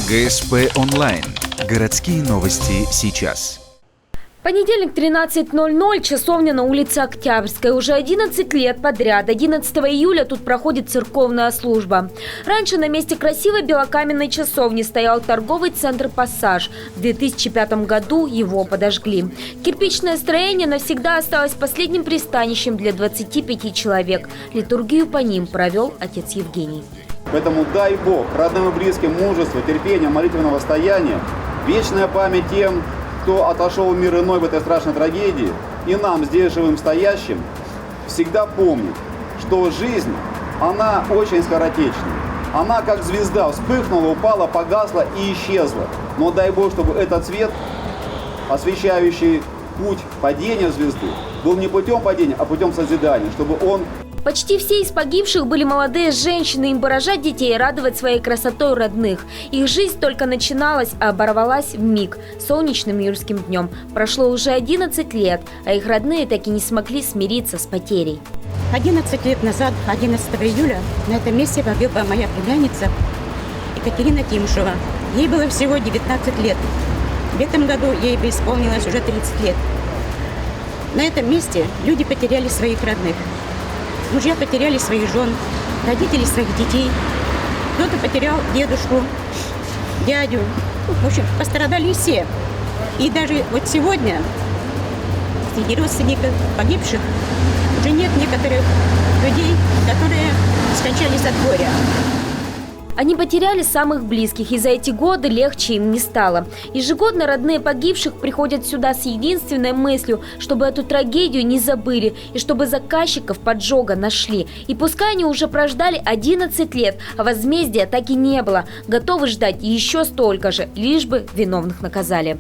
ГСП онлайн. Городские новости сейчас. Понедельник, 13:00, часовня на улице Октябрьской. Уже 11 лет подряд. 11 июля тут проходит церковная служба. Раньше на месте красивой белокаменной часовни стоял торговый центр «Пассаж». В 2005 году его подожгли. Кирпичное строение навсегда осталось последним пристанищем для 25 человек. Литургию по ним провел отец Евгений. Поэтому дай Бог родным и близким мужества, терпения, молитвенного стояния, вечная память тем, кто отошел в мир иной в этой страшной трагедии, и нам, здесь живым стоящим, всегда помнить, что жизнь, она очень скоротечна. Она как звезда вспыхнула, упала, погасла и исчезла. Но дай Бог, чтобы этот свет, освещающий путь падения звезды, был не путем падения, а путем созидания, чтобы он... Почти все из погибших были молодые женщины. Им бы рожать детей и радовать своей красотой родных. Их жизнь только начиналась, а оборвалась вмиг, солнечным июльским днем. Прошло уже 11 лет, а их родные так и не смогли смириться с потерей. 11 лет назад, 11 июля, на этом месте погибла моя племянница Екатерина Тимшева. Ей было всего 19 лет. В этом году ей бы исполнилось уже 30 лет. На этом месте люди потеряли своих родных. Мужья потеряли своих жен, родители своих детей. Кто-то потерял дедушку, дядю. В общем, пострадали все. И даже вот сегодня среди родственников погибших уже нет некоторых людей, которые скончались от горя. Они потеряли самых близких, и за эти годы легче им не стало. Ежегодно родные погибших приходят сюда с единственной мыслью, чтобы эту трагедию не забыли и чтобы заказчиков поджога нашли. И пускай они уже прождали 11 лет, а возмездия так и не было. Готовы ждать еще столько же, лишь бы виновных наказали.